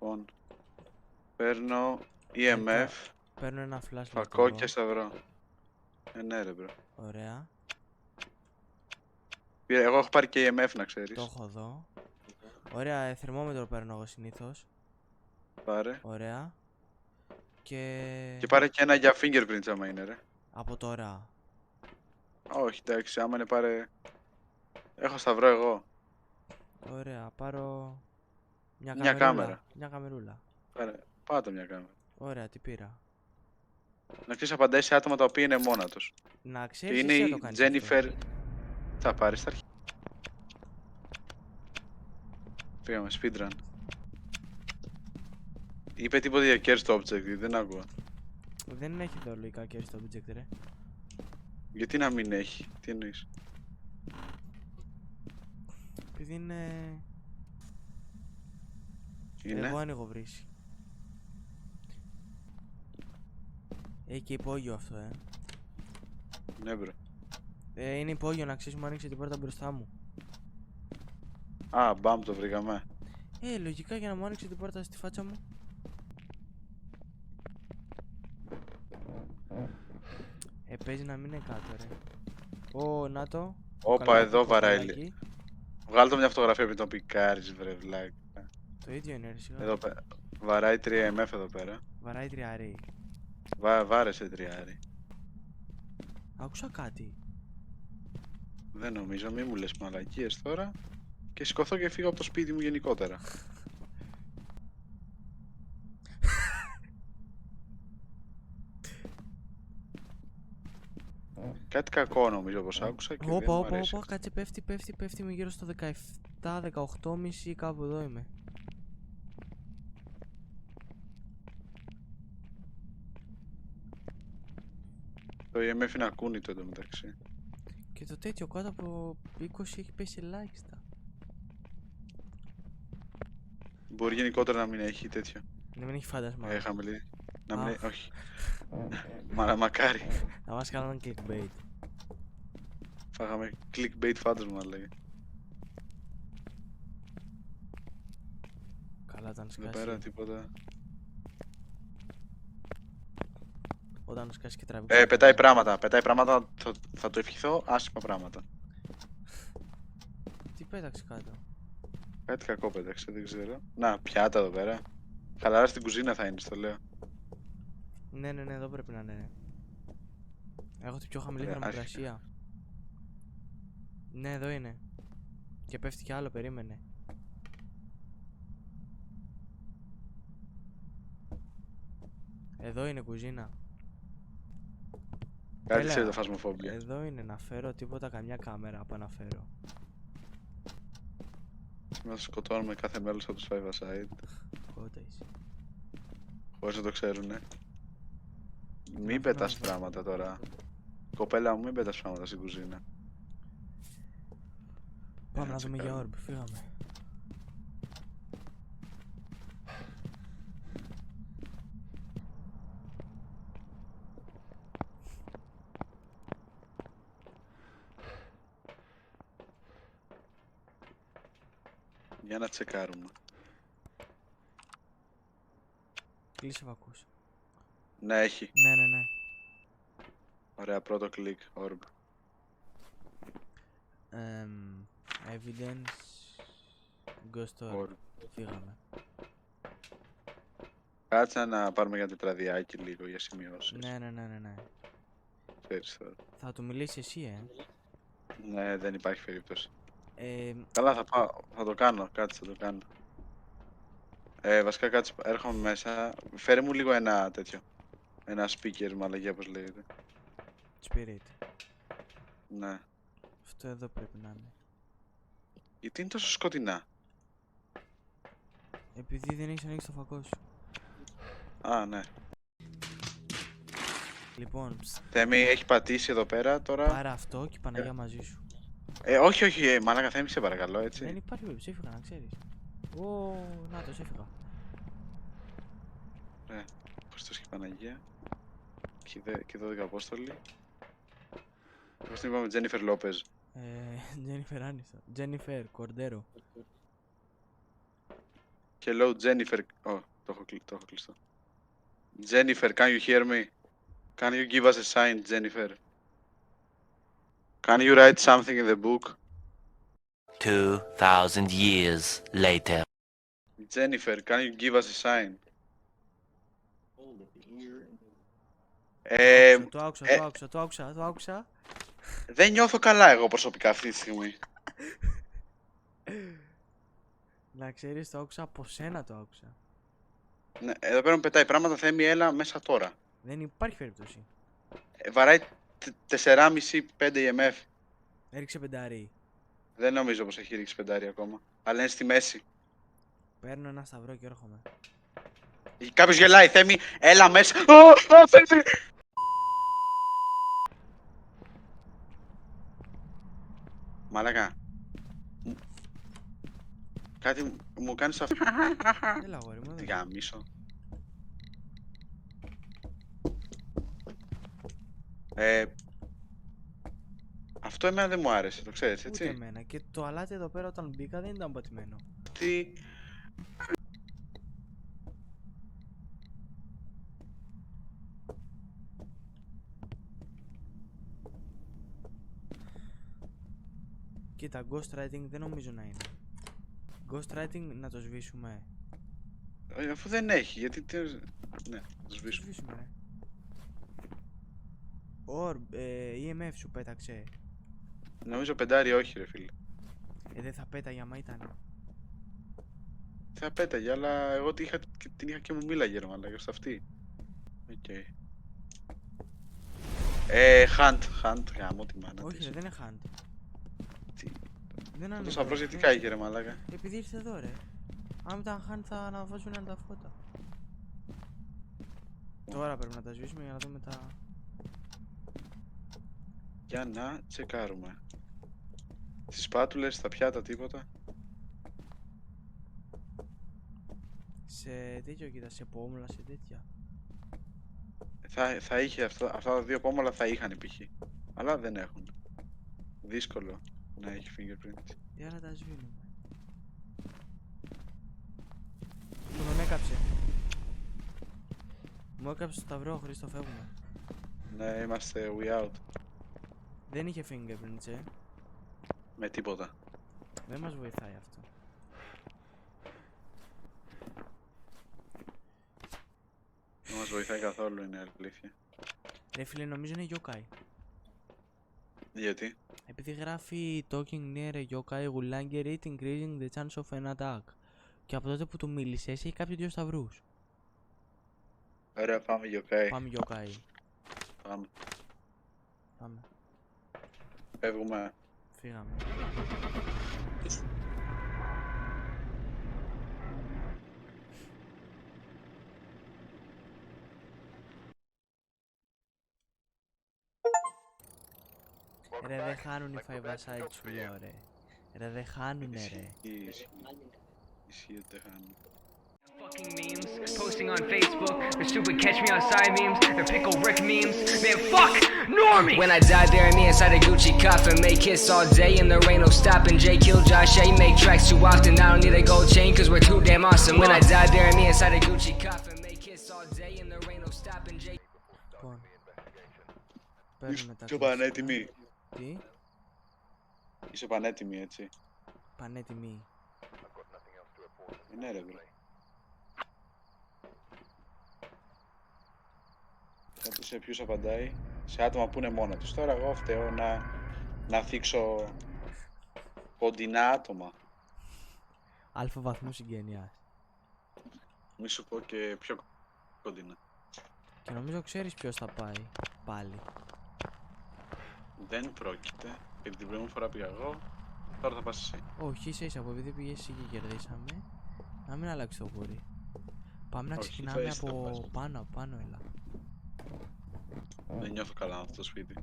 Λοιπόν, παίρνω EMF, Παίρνω ένα flashlight φακό εγώ. και σταυρό. Ναι ρε bro. Ωραία. Εγώ έχω πάρει και EMF να ξέρεις. Το έχω εδώ. Ωραία, θερμόμετρο παίρνω εγώ συνήθως. Πάρε. Ωραία. Και πάρε και ένα για fingerprints άμα είναι ρε. Από τώρα. Όχι εντάξει, άμα είναι πάρε. Έχω σταυρό εγώ. Ωραία, πάρω μια Μια καμερούλα. κάμερα. Μια καμερούλα. Πάρε. Πάτε μια κάμερα. Ωραία, τι πήρα. Να ξέρεις απαντάει σε άτομα τα οποία είναι μόνα τους. Να Και ξέρεις είναι εσύ να το η κάνεις Jennifer. αυτό. Θα πάρεις τα αρχή. Πήγαμε speedrun. Είπε τίποτα για cursed object, δεν άκουγα. Δεν έχει εδώ λογικά και στο object ρε. Γιατί να μην έχει, τι εννοείς. Επειδή είναι... Είναι. Εγώ ανοίγω βρύση. Έχει και υπόγειο αυτό Ναι μπρο. είναι υπόγειο να ξέρεις μου άνοιξε την πόρτα μπροστά μου. Α, μπαμ το βρήκαμε. Λογικά για να μου άνοιξε την πόρτα στη φάτσα μου. Παίζει να μην είναι κάτω ρε. Να το. Όπα εδώ βαράει. Κοκαλάκι. Βγάλε το μια φωτογραφία επειδή τον πικάρεις βρε βλάκ. Το ίδιο είναι ρε σιγά. Εδώ πέρα. Βαράει 3MF εδώ πέρα. Βαράει τριάρι. Βάρεσε τριάρι. Άκουσα κάτι. Δεν νομίζω, μη μου λες μαλακίες τώρα. Και σηκωθώ και φύγω από το σπίτι μου γενικότερα. Κάτι κακό νομίζω πως άκουσα και δεν μου αρέσει. Όπα, κάτσε πέφτει με γύρω στο 17, 18,5 κάπου εδώ είμαι. Το EMF είναι ακούνητο εντωμεταξύ. Και το τέτοιο κάτω από 20 έχει πέσει ελάχιστα. Μπορεί γενικότερα να μην έχει τέτοιο. Να μην έχει φάντασμα. Χαμηλή. Να μην έχει, όχι. Μακάρι. Να μας κάνουν clickbait. Φάγαμε clickbait φάντασμα λέγε. Καλά όταν σκάσει. Εδώ πέρα τίποτα. Όταν σκάσει και τραβήξει. Πετάει πράγματα, θα το ευχηθώ, άσχημα πράγματα. Τι πέταξε κάτω. Κάτι κακό πέταξε, δεν ξέρω. Να, πιάτα εδώ πέρα. Χαλαρά στην κουζίνα θα είναι, στο λέω. Ναι, εδώ πρέπει να είναι. Έχω την πιο χαμηλή θερμοκρασία. Ναι, εδώ είναι. Και πέφτει κι άλλο, περίμενε. Εδώ είναι κουζίνα. Κάτι σε το φασμοφόμπια. Εδώ είναι να φέρω τίποτα, καμιά κάμερα από να φέρω. Σήμερα σκοτώνουμε κάθε μέλος από τους 5 aside. Κότα είσαι. Χωρίς να το ξέρουνε. Μην πετάς πράγματα τώρα. Κοπέλα μου, μην πετάς πράγματα στην κουζίνα. Πάμε να δούμε για orb, φύγαμε. Για να τσεκάρουμε. Κλείσε βακούς. Ναι, έχει. Ναι. Ωραία, πρώτο κλικ, orb. Evidence. Ghost orb. Φύγαμε. Κάτσε να πάρουμε για τετραδιάκι λίγο για σημειώσεις. Ναι. Ξέρεις τώρα. Θα του μιλήσει εσύ, Ναι, δεν υπάρχει περίπτωση. Ε, Καλά, θα το κάνω, κάτσε θα το κάνω. Βασικά κάτσε, έρχομαι μέσα. Φέρε μου λίγο ένα τέτοιο. Ένα speaker, μαλαγία όπως λέγεται. Spirit. Ναι. Αυτό εδώ πρέπει να είναι. Γιατί είναι τόσο σκοτεινά. Επειδή δεν έχεις ανοίξει το φακό σου. Α, ναι. Λοιπόν, Θέμη, έχει πατήσει εδώ πέρα τώρα. πάρε αυτό και η Παναγία μαζί σου. Όχι, μαλάκα, Θέμη, σε παρακαλώ, έτσι. Δεν υπάρχει περίπτωση, έφυγα να ξέρεις. Να το έφυγα. Ναι, Χριστός και Παναγία. Και 12 Απόστολοι. Πώς την είπαμε, Τζένιφερ Λόπεζ. Τζένιφερ Άνιστον. Τζένιφερ Κορντέρο. Hello, Jennifer. Το έχω κλειστό. Jennifer, can you hear me? Can you give us a sign, Jennifer? Can you write something in the book? 2,000 years later. Jennifer, can you give us a sign? Το άκουσα. Δεν νιώθω καλά εγώ προσωπικά αυτή τη στιγμή. Να ξέρεις, το άκουσα από σένα, το άκουσα. Ναι, εδώ πέρα μου πετάει πράγματα, Θέμη, έλα μέσα τώρα. Δεν υπάρχει περίπτωση. Βαράει 4,5-5 EMF. Έριξε πεντάρι. Δεν νομίζω πως έχει ρίξει πεντάρι ακόμα. Αλλά είναι στη μέση. Παίρνω ένα σταυρό και έρχομαι. Κάποιος γελάει, Θέμη, έλα μέσα. Θέμη! Μαλάκα. Κάτι μου κάνεις αυτό. Έλα, αγόρι μου. Τι γαμίσω. Αυτό εμένα δεν μου άρεσε, το ξέρεις, έτσι. Ούτε εμένα. Και το αλάτι εδώ πέρα όταν μπήκα δεν ήταν πατημένο. Τι... Κοίτα, ghostwriting δεν νομίζω να είναι. Ghostwriting να το σβήσουμε. Αφού δεν έχει, γιατί... Ναι, το Το σβήσουμε. σβήσουμε, ρε. Orb, EMF σου πέταξε. Νομίζω πεντάρι όχι, ρε φίλε. Δεν θα πέταγε άμα ήταν. Θα πέταγε, αλλά εγώ την είχα και μου μίλαγε, ρε μαλάκα, σε αυτή. Οκ. Hunt, γάμο τη μάνα Όχι, της. ρε, δεν είναι hand. Τι... Δεν Το είναι σαυρός γιατί κάγε, ρε μαλάκα. Επειδή ήρθε εδώ, ρε. Αν ήταν hand θα αναβάζουν τα φώτα. Τώρα πρέπει να τα σβήσουμε για να δούμε τα... Για να τσεκάρουμε. Στις σπάτουλες, στα πιάτα, τίποτα. Σε τέτοιο, κοίτα, σε πόμουλα, σε τέτοια. Θα είχε αυτά τα δύο πόμολα θα είχαν π.χ. Αλλά δεν έχουν. Δύσκολο να έχει fingerprint. Για να τα σβήνουμε. Μου τον έκαψε. Μου έκαψε το σταυρό, Χρήστο, φεύγουμε. Ναι, είμαστε we out. Δεν είχε fingerprints, Με τίποτα. Δεν μας βοηθάει αυτό. Δεν μας βοηθάει καθόλου, είναι αλήθεια. Ρε φίλε, νομίζω είναι yokai. Γιατί? Επειδή γράφει talking near a yokai will anger it increasing the chance of an attack. Και από τότε που του μίλησες έχει κάποιο δύο σταυρούς. Ωραία, πάμε yokai. Πάμε yokai. Πάμε. Πάμε. Φεύγουμε. Φύγαμε. Ρε δεν χάνουν οι 5-a-side σου λέω ρε. Ρε δεν χάνουνε ρε. Ισχύει ότι δεν χάνουν. Fucking memes, posting on Facebook, they're stupid catch me outside memes, they're pickle Rick memes, man fuck Normie! When I die bury me inside a Gucci coffin, make hits all day and there ain't no stopping, Jay kill Josh A, make tracks too often, I don't need a gold chain cause we're too damn awesome. When I die bury me inside a Gucci coffin, make hits all day and there ain't no stopping, Jay... Λοιπόν. Παίρνουμε τα Είσαι πανέτοιμη. Τι? Είσαι πανέτοιμη, έτσι. Πανέτοιμη. Ναι ρε βρε. Σε ποιους απαντάει? Σε άτομα που είναι μόνα τους. Τώρα εγώ φταίω να θίξω κοντινά άτομα. Αλφα βαθμού συγγένειας. Μη σου πω και πιο κοντινά. Και νομίζω ξέρεις ποιος θα πάει πάλι. Δεν πρόκειται. Γιατί την προηγούμενη φορά πήγα εγώ. Τώρα θα πας εσύ. Όχι, ίσα που επειδή πήγες εσύ και κερδίσαμε, να μην αλλάξει το γούρι. Πάμε να Όχι, ξεκινάμε θα είσαι, θα πας. από πάνω, πάνω έλα. Δεν νιώθω καλά με αυτό το σπίτι.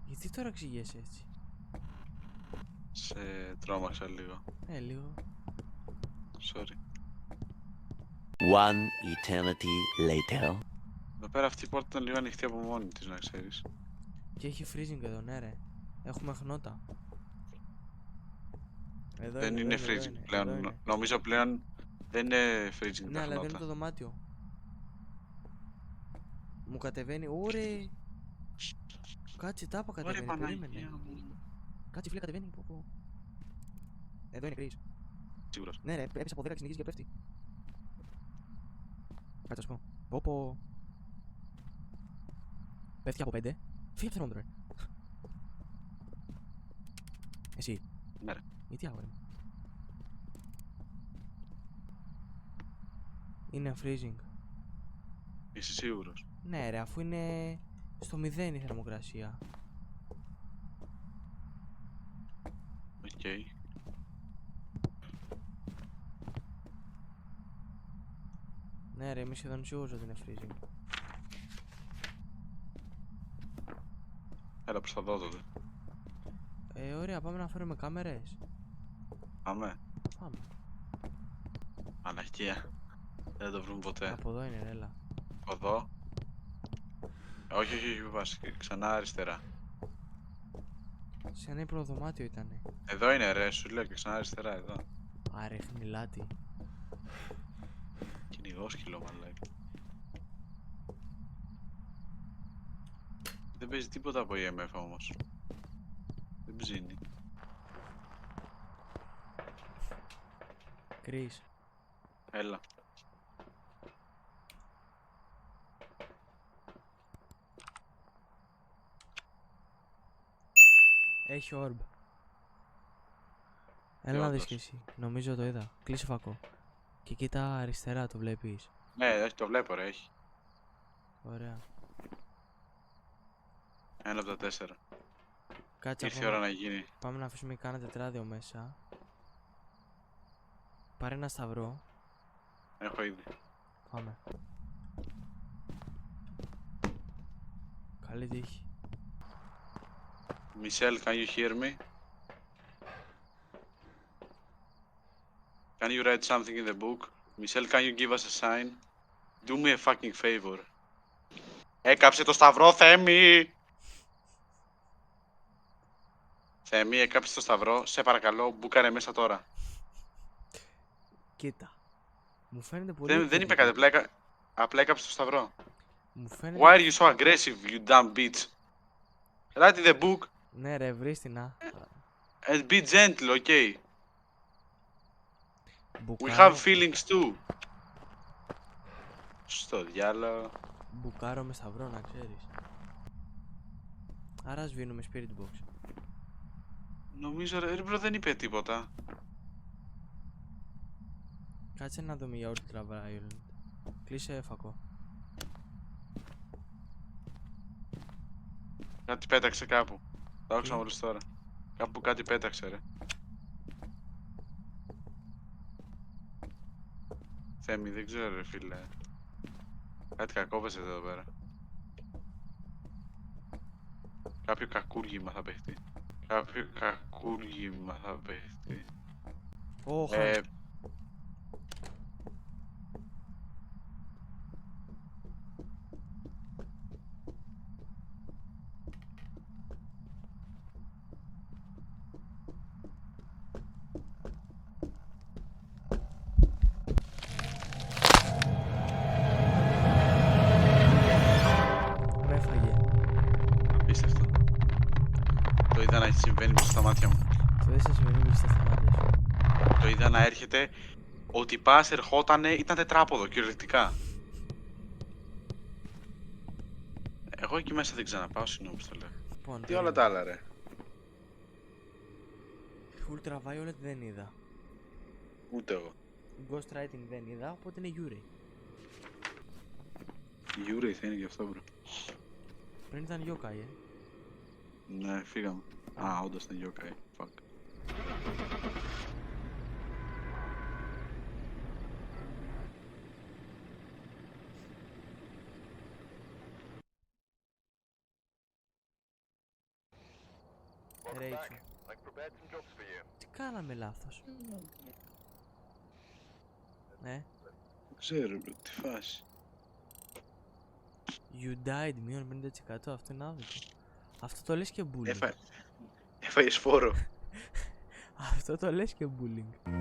Γιατί τώρα εξηγέσαι έτσι? Σε τρόμαξα λίγο. Λίγο. Sorry. One eternity later. Εδώ πέρα αυτή η πόρτα ήταν λίγο ανοιχτή από μόνη της, να ξέρεις. Και έχει freezing εδώ, ναι ρε. Έχουμε χνότα. Εδώ Δεν είναι εδώ freezing εδώ πλέον. είναι. Νομίζω πλέον δεν είναι freezing Ναι, τα αλλά δεν είναι χνότα. το δωμάτιο. Μου κατεβαίνει, ωρε! Κάτσε, τάπα Ωραία, κατεβαίνει, περίμενε. Παναγία μου. Κάτσε, φίλε, κατεβαίνει. Πω. Εδώ είναι Chris. Σίγουρος. Ναι, ρε, έπεσε από 10 και συνεχίζει και πέφτει. Κάτσε, ας πω. Πω. Πέφτει από 5. Φύγε από το ρε. Εσύ. Ναι, ρε. Γιατί άγορε μου. Είναι freezing. Είσαι σίγουρος? Ναι, ρε, αφού είναι στο 0 η θερμοκρασία. Οκ. Ναι, ρε, είμαι σχεδόν σίγουρος ότι είναι freezing. Έλα προς τα δω τότε. Ωραία, πάμε να φέρουμε κάμερες. Πάμε. Πάμε. Αναχτία. Δεν το βρούμε ποτέ. Από εδώ είναι, ρε, έλα. Εδώ. Όχι, πας. Ξανά αριστερά. Σε ένα υπνοδωμάτιο ήτανε. Εδώ είναι ρε, σου λέω και ξανά αριστερά, εδώ. Άρε, χνηλάτι. Κυνηγός κιλό μαλάκι. Δεν παίζει τίποτα από EMF όμως. Δεν ψήνει. Chris. Έλα. Έχει orb. Έλα να δεις όντως. κι εσύ. Νομίζω το είδα. Κλείσε φακό. Και κοίτα αριστερά, το βλέπεις. Ναι, το βλέπω ρε, έχει. Ωραία. Ένα από τα 4. Κάτσε, Ήρθε η ώρα να γίνει. πάμε να αφήσουμε κάνα τετράδιο μέσα. Πάρε ένα σταυρό. Έχω ήδη. Πάμε. Καλή τύχη. Michelle, can you hear me? Can you write something in the book? Michelle, can you give us a sign? Do me a fucking favor. Έκαψε το σταυρό, Θέμη! Θέμη, έκαψε το σταυρό. Σε παρακαλώ, μπούκαρε μέσα τώρα. Κοίτα. Μου φαίνεται πολύ. Δεν είπε εκθετικό. κάτι, απλά έκαψε το σταυρό. Μου φαίνεται. Why are you so aggressive, you dumb bitch? Write in the book Ναι, ρε, βρίστηνα. and be gentle, okay? We Μπουκάρω, have feelings too. Στο διάλο. μπουκάρω με σταυρό, να ξέρεις. Άρα σβήνουμε spirit box. Νομίζω ρε bro δεν είπε τίποτα. Κάτσε να δούμε για ultraviolet. Κλείσε φακό. Κάτι πέταξε κάπου. Το άκουσα Τι? μόλις τώρα. Κάπου κάτι πέταξε ρε. Θέμη, δεν ξέρω ρε φίλε. Κάτι κακόβεσε εδώ πέρα. Κάποιο κακούργημα θα παιχτεί. Κάποιο κακούργημα θα παιχτεί. Ωχ, με έφαγε. Απίστευτο. Το είδα να συμβαίνει μπροστά στα μάτια μου. Το δεν σε συμβαίνει μπροστά στα μάτια σου. Το είδα να έρχεται. Ο τυπάς ερχότανε, ήταν τετράποδο κυριολεκτικά. Εγώ εκεί μέσα δεν ξαναπάω, συγγνώμη που το λέω. Λοιπόν, Τι όλα τα άλλα ρε. ultraviolet δεν είδα. Ούτε εγώ. Ghost writing δεν είδα, οπότε είναι Yuri. Γιούρι θα είναι γι' αυτό μπρο. Πριν ήταν yokai, Ναι, φύγαμε. Α, όντως ήταν yokai. Fuck. Rachel. Τι κάναμε λάθος. Ναι. Δεν ξέρω μπρο, τι φάση. You died, μείον 50%, αυτό είναι άδικο. Αυτό το λες και bullying. Έφαγες φόρο. Αυτό το λες και bullying.